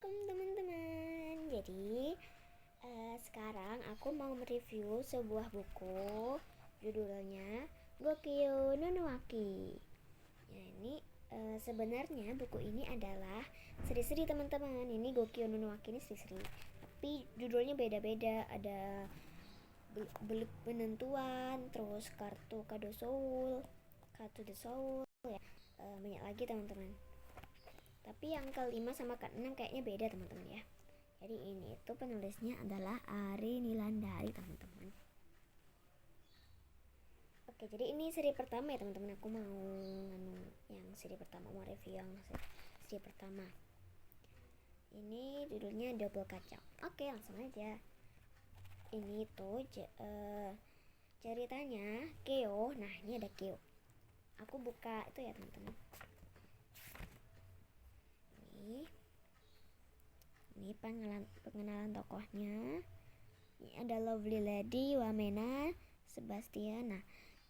Assalamualaikum teman-teman. Jadi sekarang aku mau mereview sebuah buku. Judulnya Gokyo no Waki. Ya, ini sebenarnya buku ini adalah seri-seri teman-teman. Ini Gokyo no Waki ini seri-seri. Tapi judulnya beda-beda. Ada Belik Penentuan, terus Kartu Kado Soul, Kartu the Soul, ya. Banyak lagi teman-teman. Tapi yang kelima sama keenam kayaknya beda teman-teman ya. Jadi ini itu penulisnya adalah Ari Nilandari teman-teman. Oke, jadi ini seri pertama ya teman-teman. Aku mau yang seri pertama, mau review yang seri pertama. Ini judulnya Double Kacang. Oke, langsung aja. Ini tuh ceritanya Keo. Nah, ini ada Keo. Aku buka itu ya teman-teman. Ini pengenalan tokohnya. Ini ada Lovely Lady, Wamena, Sebastian. Nah,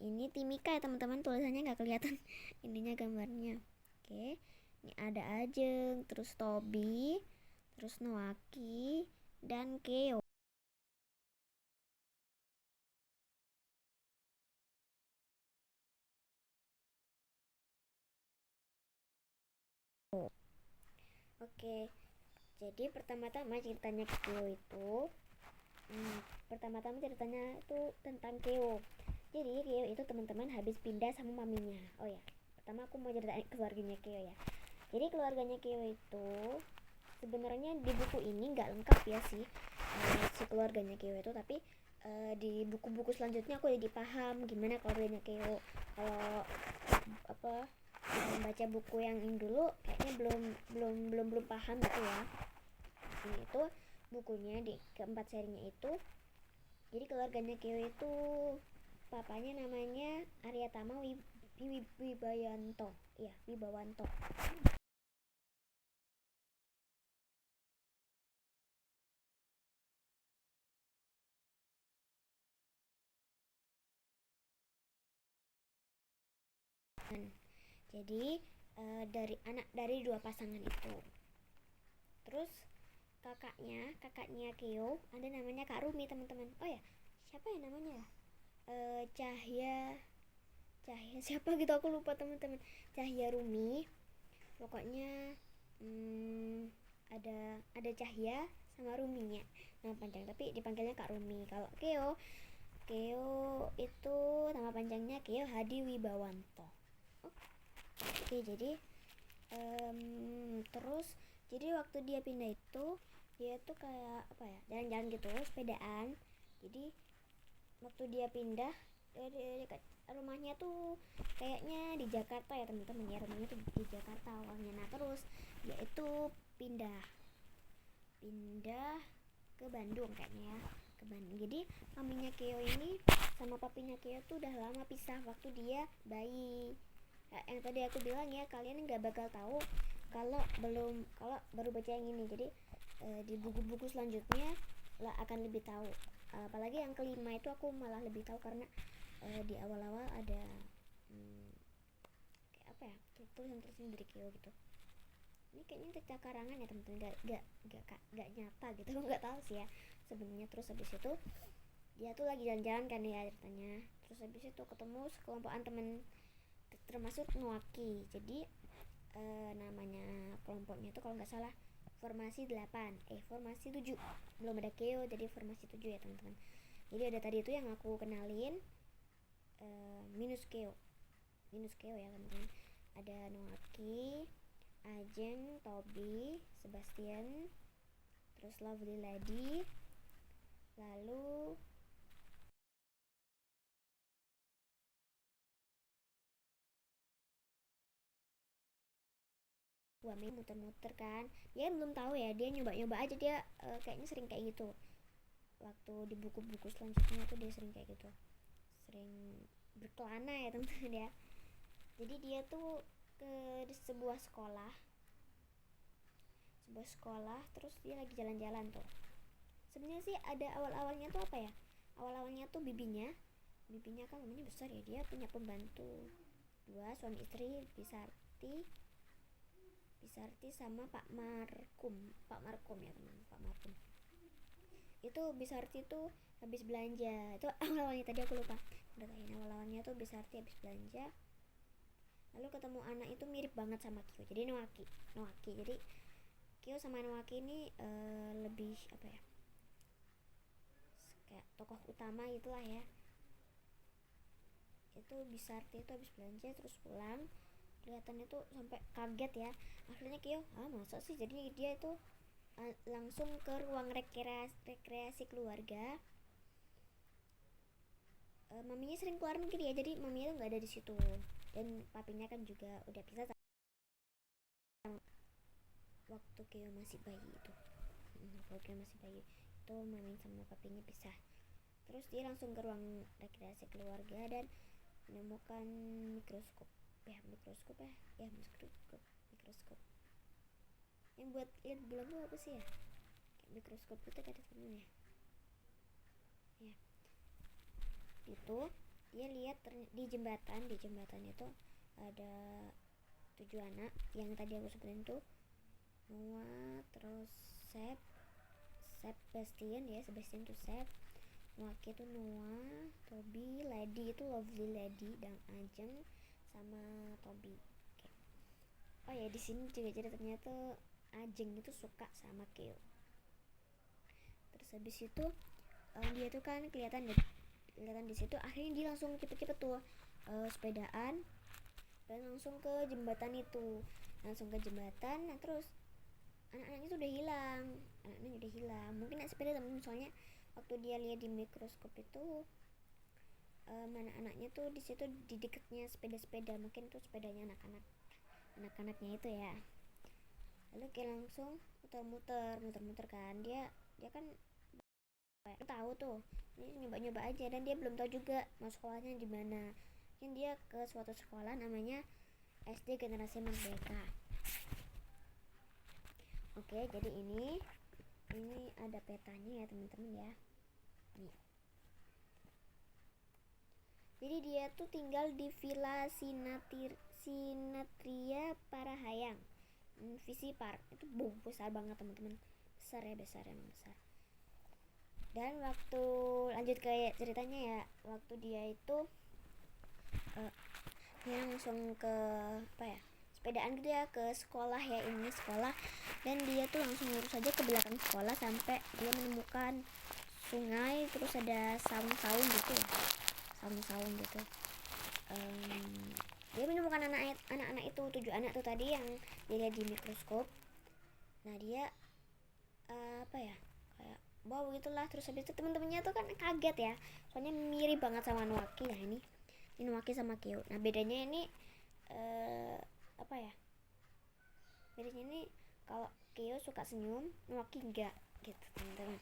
ini Timika ya teman-teman, tulisannya nggak kelihatan ininya gambarnya. Oke, ini ada Ajeng, terus Tobi, terus Noaki, dan Keo. Oke, jadi pertama-tama ceritanya Keo itu pertama-tama ceritanya itu tentang Keo. Jadi Keo itu teman-teman habis pindah sama maminya. Oh ya, pertama aku mau ceritain keluarganya Keo ya. Jadi keluarganya Keo itu sebenarnya di buku ini nggak lengkap ya sih si keluarganya Keo itu, tapi di buku-buku selanjutnya aku jadi paham gimana keluarganya Keo. Kalau apa baca buku yang ini dulu kayaknya belum paham gitu ya. Ini itu bukunya di keempat serinya itu. Jadi keluarganya Keo itu papanya namanya Aryatama Wibayanto. Iya, Wibawanto. Jadi dari dua pasangan itu. Terus kakaknya Keo ada namanya Kak Rumi teman-teman. Oh ya, siapa ya namanya ya? Cahya siapa gitu aku lupa teman-teman. Cahya Rumi. Pokoknya ada Cahya sama Ruminya. Nama panjang tapi dipanggilnya Kak Rumi. Kalau Keo itu nama panjangnya Keo Hadi Wibawanto. Oke, jadi terus jadi waktu dia pindah itu dia tuh kayak apa ya, jalan-jalan gitu sepedaan. Jadi waktu dia pindah rumahnya tuh kayaknya di Jakarta ya teman-teman ya, rumahnya tuh di Jakarta awalnya. Nah terus dia itu pindah ke Bandung kayaknya ya, ke Bandung. Jadi maminya Keo ini sama papinya Keo tuh udah lama pisah waktu dia bayi. Yang tadi aku bilang ya, kalian nggak bakal tahu kalau baru baca yang ini. Jadi di buku-buku selanjutnya lah akan lebih tahu. Apalagi yang kelima itu aku malah lebih tahu karena di awal-awal ada kayak apa ya, tulisan dari Kyo gitu. Ini kayaknya cerita karangan ya teman-teman, gak nyata gitu. Nggak tahu sih ya sebenarnya. Terus habis itu dia tuh lagi jalan-jalan kan ya ceritanya. Terus habis itu ketemu sekelompokan temen termasuk Noaki. Jadi namanya kelompoknya itu kalau nggak salah formasi 8 formasi 7, belum ada Keo jadi formasi 7 ya teman-teman. Jadi ada tadi itu yang aku kenalin minus Keo ya teman-teman. Ada Noaki, Ajeng, Tobi, Sebastian, terus Lovely Lady, lalu Wame muter-muter kan. Dia belum tahu ya, dia nyoba-nyoba aja. Dia kayaknya sering kayak gitu. Waktu di buku-buku selanjutnya tuh dia sering kayak gitu, sering berkelana ya teman-teman ya. Jadi dia tuh ke sebuah sekolah terus dia lagi jalan-jalan tuh. Sebenarnya sih ada awal-awalnya tuh apa ya, awal-awalnya tuh bibinya kan namanya besar ya, dia punya pembantu dua, suami istri, Bisarti sama Pak Markum ya teman, Pak Markum. Itu Bisarti tuh habis belanja. Itu awal-awalnya tadi aku lupa ceritain, awal-awalnya tuh Bisarti habis belanja, lalu ketemu anak itu mirip banget sama Kyo. Jadi Noaki. Jadi Kyo sama Noaki ini lebih apa ya, kayak tokoh utama itulah ya. Itu Bisarti itu habis belanja terus pulang, kelihatannya tuh sampai kaget ya. Akhirnya Kyo, masa sih, jadi dia itu langsung ke ruang rekreasi keluarga. Maminya sering keluar negeri ya, jadi maminya tuh nggak ada di situ, dan papinya kan juga udah pisah waktu Kyo masih bayi itu. Waktu Kyo masih bayi itu mami sama papinya pisah. Terus dia langsung ke ruang rekreasi keluarga dan menemukan mikroskop yang buat lihat bulan tuh apa sih ya, kayak mikroskop itu ada temennya ya. Itu dia lihat di jembatan itu ada 7 anak yang tadi aku sebutin tuh, Noah, terus Sebastian tuh Sep, Noaki tuh Noah, Toby, Lady itu Lovely Lady, dan Ajeng sama Toby. Oke. Oh ya, di sini juga ceritanya tuh Ajeng itu suka sama Kyo. Terus habis itu dia tuh kan kelihatan di situ, akhirnya dia langsung cepet-cepet tuh sepedaan dan langsung ke jembatan itu. Nah terus anak-anaknya tuh udah hilang. Mungkin naik sepeda temen, soalnya waktu dia lihat di mikroskop itu anak-anaknya tuh di situ di dekatnya sepeda, mungkin tuh sepedanya anak-anaknya itu ya. Lalu kayak langsung muter-muter kan, dia kan tahu tuh ini nyoba aja, dan dia belum tahu juga mau sekolahnya di mana. Mungkin dia ke suatu sekolah namanya SD Generasi Merdeka. Oke, jadi ini ada petanya ya teman-teman ya. Nih. Jadi dia tuh tinggal di Villa Sinatria Parahayang, Visi Park. Itu besar banget teman-teman, besar emang besar. Dan waktu lanjut ke ceritanya ya, waktu dia itu dia langsung ke sepedaan gitu ya ke sekolah ya, ini sekolah, dan dia tuh langsung lurus aja ke belakang sekolah sampai dia menemukan sungai, terus ada saung-saung gitu. Dia menemukan anak-anak itu 7 anak tuh tadi yang dia lihat di mikroskop. Nah dia kayak wow gitulah. Terus habis itu teman-temannya tuh kan kaget ya, soalnya mirip banget sama Noaki. Nah ini Noaki sama Kyo. Nah bedanya ini bedanya ini kalau Kyo suka senyum, Noaki enggak gitu teman-teman.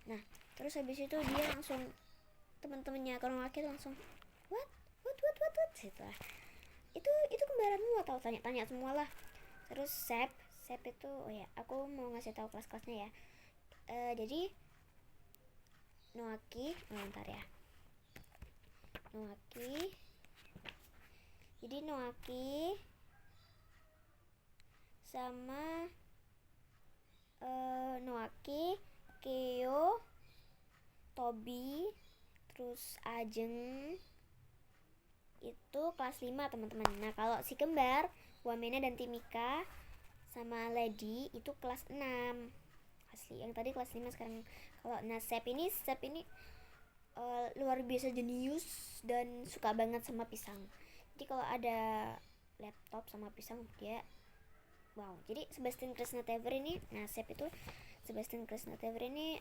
Nah terus habis itu dia langsung, teman-temannya kalau Noaki langsung what gitu lah. Itu kembaranmu, atau tanya semua lah. Terus Sep itu, aku mau ngasih tahu kelas-kelasnya ya. Jadi Noaki sama Noaki, Kyo, Toby, terus Ajeng itu kelas 5 teman-teman. Nah kalau si kembar Wamena dan Timika sama Lady itu kelas 6. Asli yang tadi kelas 5 sekarang. Kalau Sep ini luar biasa jenius dan suka banget sama pisang. Jadi kalau ada laptop sama pisang dia wow. Jadi Sebastian Krishnatever ini, Sep itu Sebastian Krishnatever ini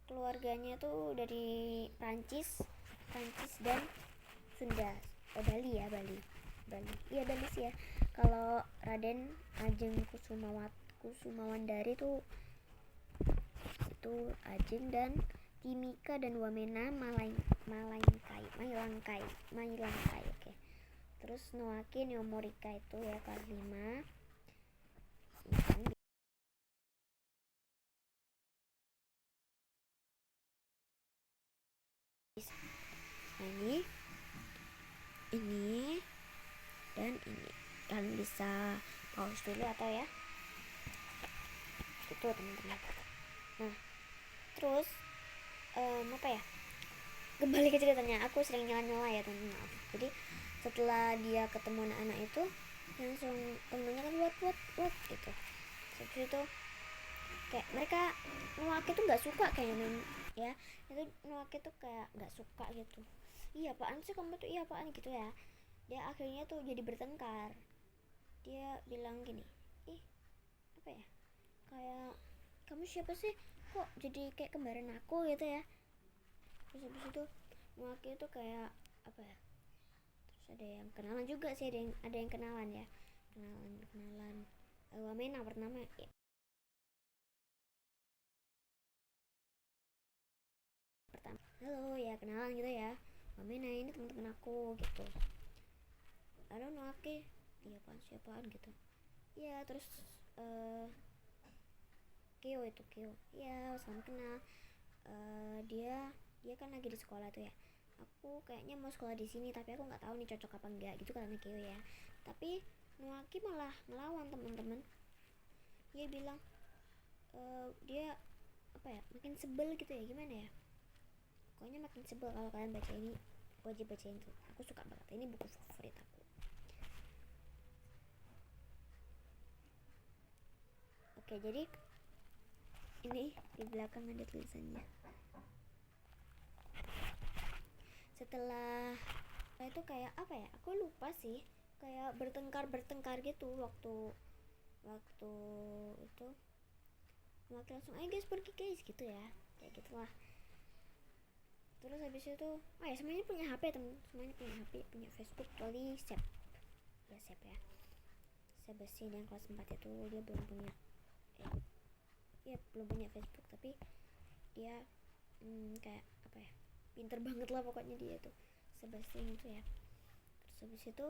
keluarganya tuh dari Prancis dan Sunda. Bali sih ya. Kalau Raden Ajeng Kusumawandari tuh itu Ajeng, dan Timika dan Wamena Mailangkai. Oke. Terus Noaki Neomorika itu ya kelas 5. Nah, ini Dan ini kalian bisa pause dulu atau ya itu teman-teman. Nah terus apa ya, kembali ke ceritanya, aku sering nyela ya teman-teman, maaf. Jadi setelah dia ketemu anak-anak itu langsung temennya kan what gitu. Habis itu kayak mereka Nuake tuh nggak suka kayaknya ya, itu Nuake tuh kayak nggak suka gitu. Iya apaan sih kamu tuh, iya apaan gitu ya. Dia akhirnya tuh jadi bertengkar. Dia bilang gini, ih apa ya, kayak kamu siapa sih kok jadi kayak kembaran aku gitu ya. Terus habis itu Nuake itu kayak apa ya, terus ada yang kenalan juga sih, ada yang kenalan ya, kenalan Wamena pertama ya, pertama halo ya kenalan gitu ya, Wamena ini teman-teman aku gitu. Lalu Nuake iya apaan siapaan gitu ya. Terus Kyo itu Kyo ya salam kenal. Dia dia kan lagi di sekolah tuh ya, aku kayaknya mau sekolah di sini tapi aku nggak tahu nih cocok apa enggak gitu katanya Kyo ya. Tapi Nuaki malah melawan teman-teman. Dia bilang dia apa ya, makin sebel gitu ya, gimana ya, pokoknya makin sebel. Kalau kalian baca ini wajib bacain tuh, aku suka banget, ini buku favorit aku. Oke jadi ini di belakang ada tulisannya. Setelah itu kayak apa ya, aku lupa sih, kayak bertengkar gitu waktu itu Maki langsung ayo guys pergi guys gitu ya, kayak gitulah. Terus habis itu oh ya semuanya punya HP temen, semuanya punya HP, punya Facebook kecuali Sep ya, Sep ya, Sebastian yang kelas 4 itu dia belum punya belum punya Facebook, tapi dia kayak apa ya, pinter banget lah pokoknya dia tuh Sebastian itu ya. Terus habis itu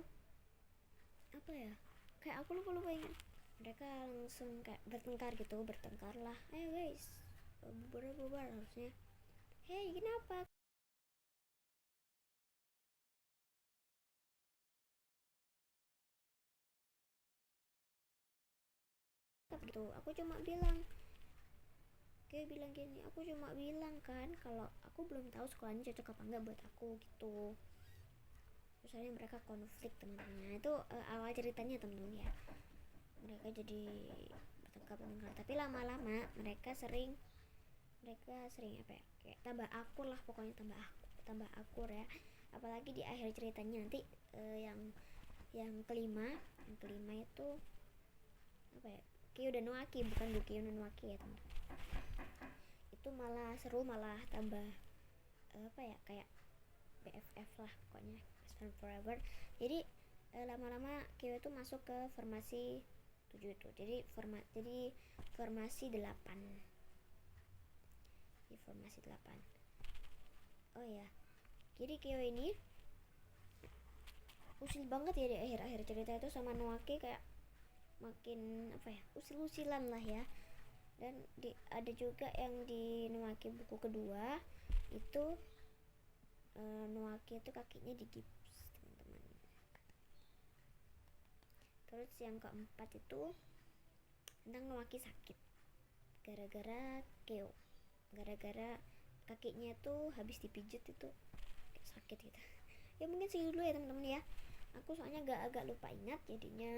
apa ya, kayak aku lupa ingat, mereka langsung kayak bertengkar lah, ayo guys bubar harusnya, hei kenapa gitu. Aku cuma bilang, kayak bilang gini, aku cuma bilang kan kalau aku belum tahu sekolahnya cocok apa enggak buat aku gitu. Terus akhirnya mereka konflik teman-temannya itu awal ceritanya teman-teman ya, mereka jadi bertengkar tapi lama-lama mereka sering apa ya, kayak tambah akur lah pokoknya, tambah akur ya. Apalagi di akhir ceritanya nanti yang kelima itu apa ya, Kyo dan Nuaki, bukan Bukio dan Nuaki ya teman. Itu malah seru, malah tambah apa ya, kayak BFF lah pokoknya, best friend forever. Jadi lama-lama Kyo itu masuk ke formasi 7 itu, jadi formasi 8, di formasi 8. Oh ya, jadi Kyo ini usil banget ya di akhir-akhir cerita itu sama Nuake, kayak makin apa ya, usil-usilan lah ya. Dan ada juga yang di Nuake buku kedua itu Nuake itu kakinya digips teman-teman. Terus yang keempat itu tentang Nuake sakit gara-gara Keo, gara-gara kakinya tuh habis dipijit itu kayak sakit gitu. Ya mungkin segitu dulu ya teman-teman ya, aku soalnya agak lupa ingat jadinya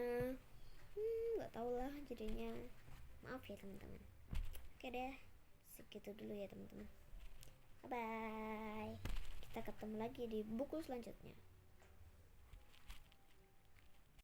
nggak tahu lah jadinya, maaf ya teman-teman. Oke deh segitu dulu ya teman-teman, bye bye, kita ketemu lagi di buku selanjutnya.